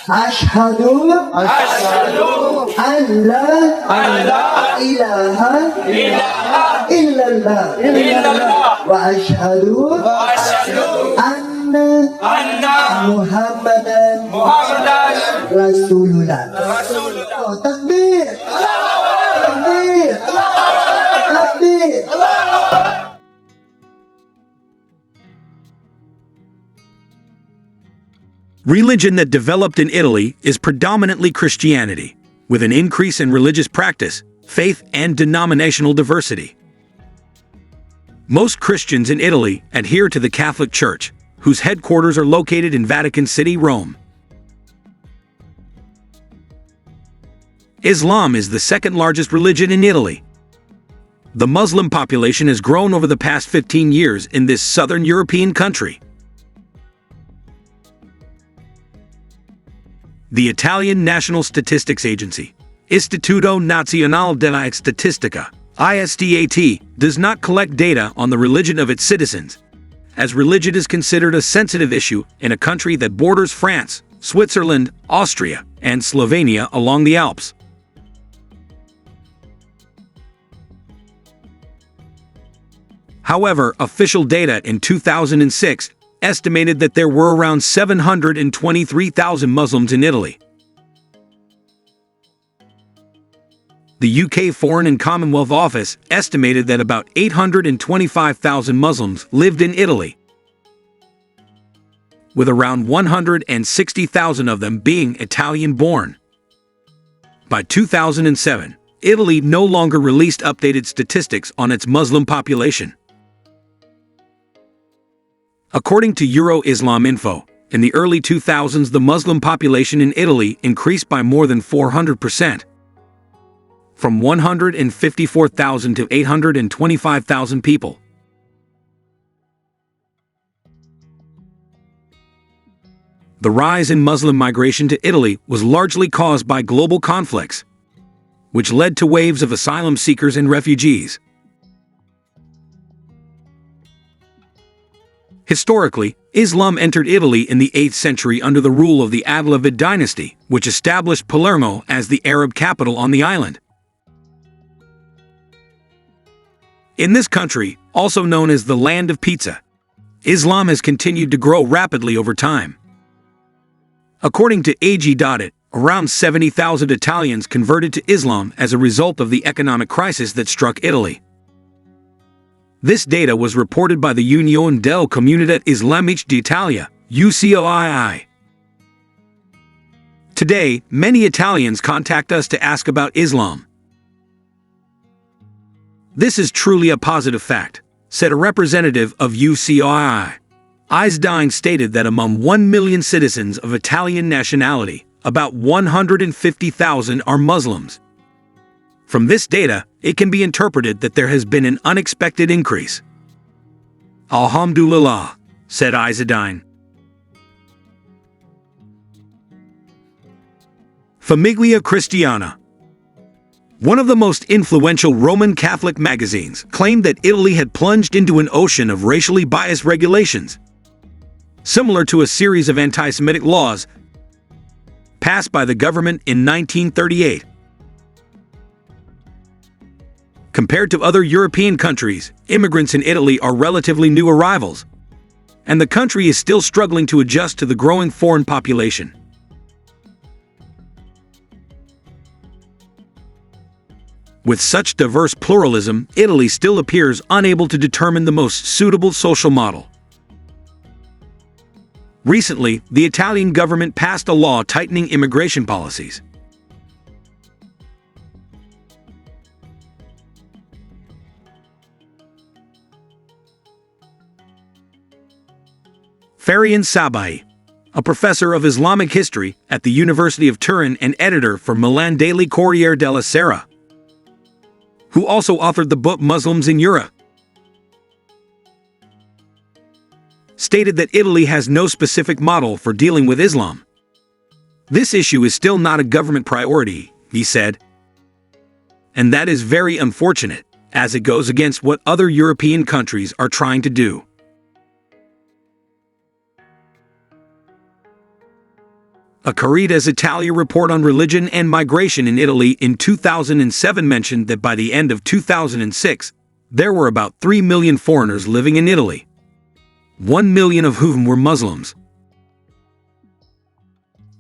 أشهد أن لا إله إلا الله وأشهد أن محمدا رسول الله. تكبير تكبير تكبير. Religion that developed in Italy is predominantly Christianity, with an increase in religious practice, faith, and denominational diversity. Most Christians in Italy adhere to the Catholic Church, whose headquarters are located in Vatican City, Rome. Islam is the second largest religion in Italy. The Muslim population has grown over the past 15 years in this southern European country. The Italian National Statistics Agency, Istituto Nazionale della Statistica, ISDAT, does not collect data on the religion of its citizens, as religion is considered a sensitive issue in a country that borders France, Switzerland, Austria, and Slovenia along the Alps. However, official data in 2006 estimated that there were around 723,000 Muslims in Italy. The UK Foreign and Commonwealth Office estimated that about 825,000 Muslims lived in Italy, with around 160,000 of them being Italian-born. By 2007, Italy no longer released updated statistics on its Muslim population. According to Euro-Islam Info, in the early 2000s the Muslim population in Italy increased by more than 400%, from 154,000 to 825,000 people. The rise in Muslim migration to Italy was largely caused by global conflicts, which led to waves of asylum seekers and refugees. Historically, Islam entered Italy in the 8th century under the rule of the Aglaide Dynasty, which established Palermo as the Arab capital on the island. In this country, also known as the Land of Pizza, Islam has continued to grow rapidly over time. According to agi.it, around 70,000 Italians converted to Islam as a result of the economic crisis that struck Italy. This data was reported by the Unione delle Comunità Islamiche d'Italia, UCOI. Today, many Italians contact us to ask about Islam. This is truly a positive fact, said a representative of UCOI. Aglaide stated that among 1 million citizens of Italian nationality, about 150,000 are Muslims. From this data, it can be interpreted that there has been an unexpected increase. Alhamdulillah, said Aglaide. Famiglia Cristiana. One of the most influential Roman Catholic magazines claimed that Italy had plunged into an ocean of racially biased regulations, similar to a series of anti-Semitic laws passed by the government in 1938. Compared to other European countries, immigrants in Italy are relatively new arrivals, and the country is still struggling to adjust to the growing foreign population. With such diverse pluralism, Italy still appears unable to determine the most suitable social model. Recently, the Italian government passed a law tightening immigration policies. Farian Sabai, a professor of Islamic history at the University of Turin and editor for Milan Daily Corriere della Sera, who also authored the book Muslims in Europe, stated that Italy has no specific model for dealing with Islam. This issue is still not a government priority, he said, and that is very unfortunate, as it goes against what other European countries are trying to do. A Caritas Italia report on religion and migration in Italy in 2007 mentioned that by the end of 2006, there were about 3 million foreigners living in Italy, 1 million of whom were Muslims.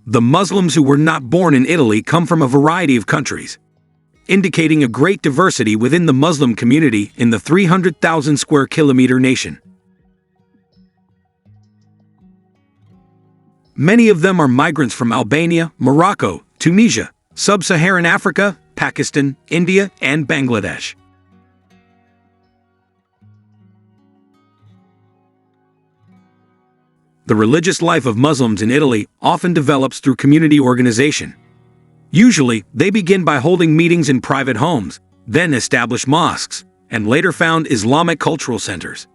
The Muslims who were not born in Italy come from a variety of countries, indicating a great diversity within the Muslim community in the 300,000 square kilometer nation. Many of them are migrants from Albania, Morocco, Tunisia, Sub-Saharan Africa, Pakistan, India, and Bangladesh. The religious life of Muslims in Italy often develops through community organization. Usually, they begin by holding meetings in private homes, then establish mosques, and later found Islamic cultural centers.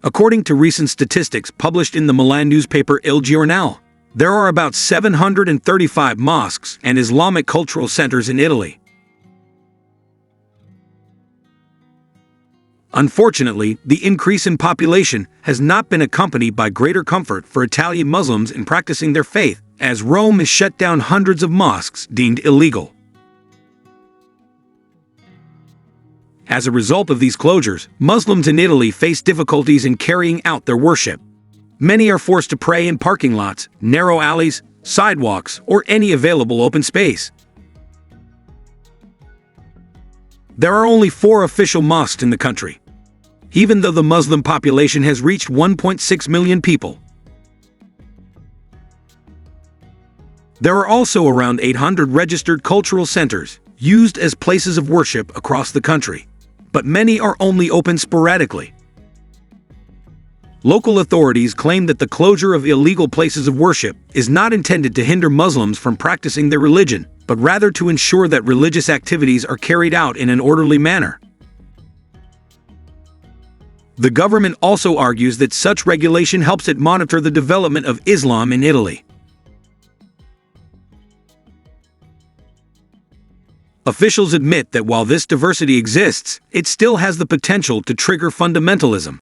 According to recent statistics published in the Milan newspaper Il Giornale, there are about 735 mosques and Islamic cultural centers in Italy. Unfortunately, the increase in population has not been accompanied by greater comfort for Italian Muslims in practicing their faith, as Rome has shut down hundreds of mosques deemed illegal. As a result of these closures, Muslims in Italy face difficulties in carrying out their worship. Many are forced to pray in parking lots, narrow alleys, sidewalks, or any available open space. There are only 4 official mosques in the country, even though the Muslim population has reached 1.6 million people. There are also around 800 registered cultural centers, used as places of worship across the country, but many are only open sporadically. Local authorities claim that the closure of illegal places of worship is not intended to hinder Muslims from practicing their religion, but rather to ensure that religious activities are carried out in an orderly manner. The government also argues that such regulation helps it monitor the development of Islam in Italy. Officials admit that while this diversity exists, it still has the potential to trigger fundamentalism.